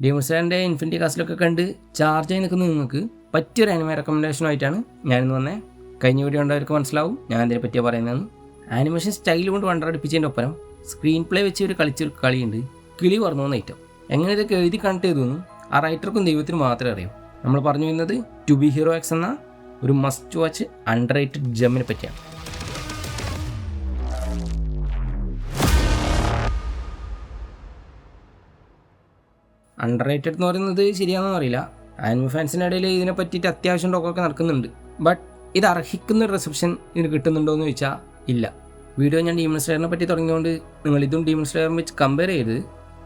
ഡീമോൺസ്ലേയറിൻ്റെ infinity കാസ്റ്റിലൊക്കെ കണ്ട് charge ആയി നിൽക്കുന്ന നിങ്ങൾക്ക് പറ്റിയൊരു ആനിമേ റെക്കമെൻഡേഷനുമായിട്ടാണ് ഞാനിന്ന് വന്നത്. കഴിഞ്ഞ വീഡിയോ കണ്ടവർക്ക് മനസ്സിലാവും ഞാൻ അതിനെ പറ്റിയാണ് പറയുന്നതെന്ന്. ആനിമേഷൻ സ്റ്റൈൽ കൊണ്ട് വണ്ടറടിപ്പിച്ചതിൻ്റെ ഒപ്പം സ്ക്രീൻ പ്ലേ വെച്ച് ഒരു കളിച്ചൊരു കളിയുണ്ട്, കിളി പറഞ്ഞു പോകുന്ന ഐറ്റം. എങ്ങനെ ഇതൊക്കെ എഴുതി കണക്ട് ചെയ്തു ആ റൈറ്റർക്കും ദൈവത്തിനും മാത്രമേ അറിയൂ. നമ്മൾ പറഞ്ഞു വരുന്നത് ടു ബി ഹീറോ എക്സ് എന്ന ഒരു മസ്റ്റ് വാച്ച് അണ്ടർ റേറ്റഡ് ജമ്മിനെ പറ്റിയാണ്. അണ്ടർ റേറ്റഡ് എന്ന് പറയുന്നത് ശരിയാണെന്ന് അറിയില്ല. ആനിമേ ഫാൻസിൻ്റെ ഇടയിൽ ഇതിനെ പറ്റിയിട്ട് അത്യാവശ്യം ടോക്കൊക്കെ നടക്കുന്നുണ്ട്. ബട്ട് ഇത് അർഹിക്കുന്ന ഒരു റിസപ്ഷൻ ഇതിന് കിട്ടുന്നുണ്ടോ എന്ന് ചോദിച്ചാൽ ഇല്ല. വീഡിയോ ഞാൻ ഡീമൺ സ്ലേയറിനെ പറ്റി തുടങ്ങിയതുകൊണ്ട് നിങ്ങൾ ഇതും ഡീമൺ സ്ലേയറും വെച്ച് കമ്പയർ ചെയ്ത്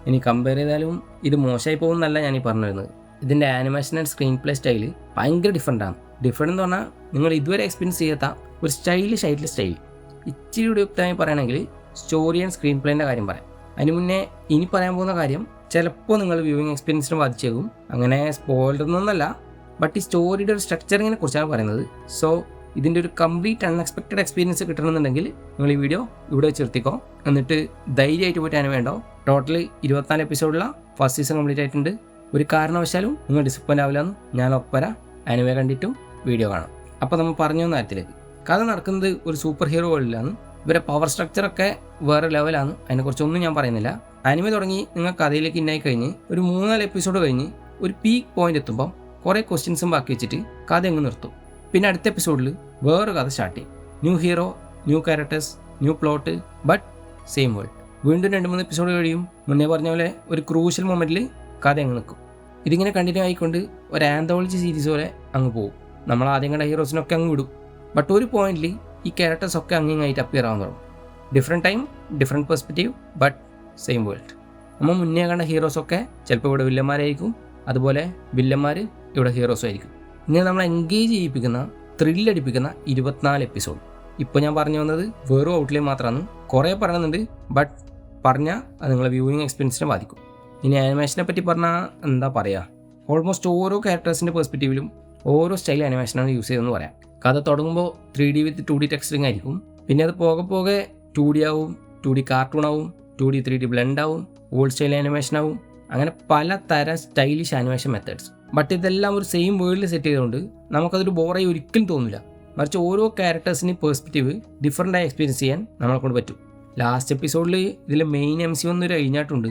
ഇനി കമ്പയർ ചെയ്താലും ഇത് മോശമായി പോകുന്നല്ല ഞാൻ ഈ പറഞ്ഞു വരുന്നത്. ഇതിൻ്റെ animation and screen play style ഭയങ്കര ഡിഫറെൻ്റാണ്. ഡിഫറെൻ്റ് എന്ന് പറഞ്ഞാൽ നിങ്ങൾ ഇതുവരെ എക്സ്പീരിയൻസ് ചെയ്യാത്ത ഒരു സ്റ്റൈലിഷ് ആയിട്ടുള്ള സ്റ്റൈൽ. ഇച്ചിരി കൂടി വ്യക്തമായി പറയുകയാണെങ്കിൽ സ്റ്റോറി ആൻഡ് സ്ക്രീൻ പ്ലേൻ്റെ കാര്യം പറയാം. അതിന് മുന്നേ ഇനി പറയാൻ പോകുന്ന കാര്യം ചിലപ്പോൾ നിങ്ങൾ വ്യൂവിങ് എക്സ്പീരിയൻസിനെ ബാധിച്ചേക്കും. അങ്ങനെ സ്പോയിലറൊന്നുമല്ല, ബട്ട് ഈ സ്റ്റോറിയുടെ ഒരു സ്ട്രക്ചറിങ്ങിനെ കുറിച്ചാണ് പറയുന്നത്. സോ ഇതിൻ്റെ ഒരു കംപ്ലീറ്റ് അൺഎക്സ്പെക്റ്റഡ് എക്സ്പീരിയൻസ് കിട്ടണമെന്നുണ്ടെങ്കിൽ നിങ്ങൾ ഈ വീഡിയോ ഇവിടെ വെച്ചിർത്തിക്കോ. എന്നിട്ട് ധൈര്യമായിട്ട് പോയിട്ട് അതിന് വേണ്ടോ. ടോട്ടൽ 24 എപ്പിസോഡുള്ള ഫസ്റ്റ് സീസൺ കംപ്ലീറ്റ് ആയിട്ടുണ്ട്. ഒരു കാരണവശാലും നിങ്ങൾ ഡിസപ്പോയിൻ്റ് ആവില്ലെന്ന് ഞാൻ ഒപ്പരാ. ആനിമേ കണ്ടിട്ടും വീഡിയോ കാണാം. അപ്പോൾ നമ്മൾ പറഞ്ഞു വന്ന കാര്യത്തിലേക്ക്. കഥ നടക്കുന്നത് ഒരു സൂപ്പർ ഹീറോ വേൾഡിലാണ്. ഇവരെ പവർ സ്ട്രക്ചറൊക്കെ വേറെ ലെവലാണ്. അതിനെക്കുറിച്ചൊന്നും ഞാൻ പറയുന്നില്ല. ആനിമേ തുടങ്ങി നിങ്ങൾ കഥയിലേക്ക് ഇന്നായി കഴിഞ്ഞ് ഒരു 3-4 എപ്പിസോഡ് കഴിഞ്ഞ് ഒരു പീക്ക് പോയിന്റ് എത്തുമ്പോൾ കുറേ ക്വസ്റ്റ്യൻസും ബാക്കി വെച്ചിട്ട് കഥ എങ്ങ് നിർത്തും. പിന്നെ അടുത്ത എപ്പിസോഡിൽ വേറെ കഥ സ്റ്റാർട്ട് ചെയ്യും. New hero, new characters, new plot, but same world. വീണ്ടും 2-3 എപ്പിസോഡ് കഴിയും. മുന്നേ പറഞ്ഞ പോലെ ഒരു ക്രൂഷ്യൽ മൊമെൻറ്റിൽ കഥ അങ്ങ് നിൽക്കും. ഇതിങ്ങനെ കണ്ടിന്യൂ ആയിക്കൊണ്ട് ഒരു ആന്തോളജി സീരീസ് പോലെ അങ്ങ് പോകും. നമ്മൾ ആദ്യം കണ്ട ഹീറോസിനൊക്കെ അങ്ങ് വിടും. ബട്ട് ഒരു പോയിന്റിൽ ഈ ക്യാരക്ടേഴ്സൊക്കെ അങ്ങിങ്ങായിട്ട് അപ്പിയർ ആവാൻ തുടങ്ങും. Different time, different perspective, but same world. നമ്മൾ മുന്നേ കണ്ട ഹീറോസൊക്കെ ചിലപ്പോൾ ഇവിടെ വില്ലന്മാരായിരിക്കും, അതുപോലെ വില്ലന്മാർ ഇവിടെ ഹീറോസും ആയിരിക്കും. ഇങ്ങനെ നമ്മൾ എൻഗേജ് ചെയ്യിപ്പിക്കുന്ന, ത്രില്ലടിപ്പിക്കുന്ന 24 എപ്പിസോഡ്. ഇപ്പോൾ ഞാൻ പറഞ്ഞു വന്നത് വെറും ഔട്ട്ലൈൻ മാത്രമാണ്. കുറേ പറയുന്നുണ്ട്, ബട്ട് പറഞ്ഞാൽ അത് നിങ്ങളെ വ്യൂയിങ് എക്സ്പീരിയൻസിനെ ബാധിക്കും. ഇനി ആനിമേഷനെ പറ്റി പറഞ്ഞാൽ എന്താ പറയുക, ഓൾമോസ്റ്റ് ഓരോ ക്യാരക്ടേഴ്സിൻ്റെ പെർസ്പെക്റ്റീവിലും ഓരോ സ്റ്റൈൽ ആനിമേഷനാണ് യൂസ് ചെയ്തതെന്ന് പറയാം. കഥ തുടങ്ങുമ്പോൾ 3D വിത്ത് 2D ടെക്സ്ചറിങ് ആയിരിക്കും. പിന്നെ അത് പോകെ പോകെ 2D ആവും, 2D കാർട്ടൂൺ ആവും, 2D 3D ബ്ലെൻഡ് ആവും, ഓൾഡ് സ്റ്റൈൽ ആനിമേഷൻ ആവും. അങ്ങനെ പലതരം സ്റ്റൈലിഷ് ആനിമേഷൻ മെത്തേഡ്സ്. ബട്ട് ഇതെല്ലാം ഒരു സെയിം വേൾഡിൽ സെറ്റ് ചെയ്തുകൊണ്ട് നമുക്കതൊരു ബോറായി ഒരിക്കലും തോന്നില്ല. മറിച്ച് ഓരോ ക്യാരക്ടേഴ്സിന് പെർസ്പെക്റ്റീവ് ഡിഫറൻ്റായി എക്സ്പീരിയൻസ് ചെയ്യാൻ നമ്മളെ കൊണ്ട് പറ്റും. ലാസ്റ്റ് എപ്പിസോഡിൽ ഇതിൽ മെയിൻ MC വന്നൊരു കഴിഞ്ഞാട്ടുണ്ട്.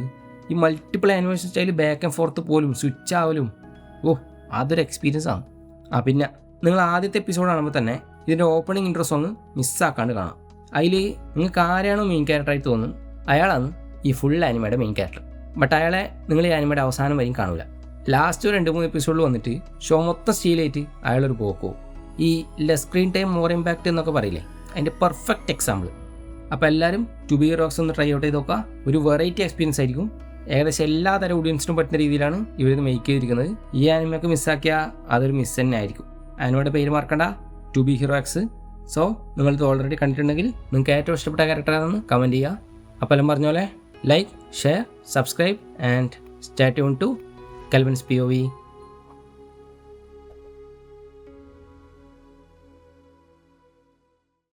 ഈ multiple animation style back and fourth പോലും സ്വിച്ച് ആവലും അതൊരു എക്സ്പീരിയൻസ് ആണ്. പിന്നെ നിങ്ങൾ ആദ്യത്തെ എപ്പിസോഡ് കാണുമ്പോൾ തന്നെ ഇതിൻ്റെ ഓപ്പണിംഗ് ഇൻട്രോ സോങ് മിസ്സാക്കാണ്ട് കാണാം. അതിൽ നിങ്ങൾക്ക് ആരെയാണോ മെയിൻ ക്യാരക്ടറായി തോന്നും അയാളാണ് ഈ ഫുൾ ആനിമയുടെ മെയിൻ ക്യാരക്ടർ. ബട്ട് അയാളെ നിങ്ങൾ ഈ ആനിമയുടെ അവസാനം വരെയും കാണില്ല. ലാസ്റ്റ് ഒരു 2-3 എപ്പിസോഡിൽ വന്നിട്ട് ഷോ മൊത്തം സ്റ്റീലായിട്ട് അയാളൊരു പോക്കോ. ഈ less screen time more impact എന്നൊക്കെ പറയില്ലേ, അതിൻ്റെ പെർഫെക്റ്റ് എക്സാമ്പിൾ. അപ്പോൾ എല്ലാവരും ടു ബി റോക്സ് ഒന്ന് ട്രൈ ഔട്ട് ചെയ്ത് നോക്കുക. ഒരു വെറൈറ്റി എക്സ്പീരിയൻസ് ആയിരിക്കും. ഏകദേശം എല്ലാ തരം ഓഡിയൻസിനും പറ്റുന്ന രീതിയിലാണ് ഇവരിത് മേക്ക് ചെയ്തിരിക്കുന്നത്. ഈ ആനിമയൊക്കെ മിസ്സാക്കിയാൽ അതൊരു മിസ് തന്നെ ആയിരിക്കും. ആനിമയുടെ പേര് മറക്കണ്ട, to be hero X. So നിങ്ങളിത് ഓൾറെഡി കണ്ടിട്ടുണ്ടെങ്കിൽ നിങ്ങൾക്ക് ഏറ്റവും ഇഷ്ടപ്പെട്ട ക്യാരക്ടർ ആണെന്ന് കമൻറ്റ് ചെയ്യുക. അപ്പോൾ എല്ലാം പറഞ്ഞ പോലെ like, share, subscribe and stay tune to Kelvin's POV.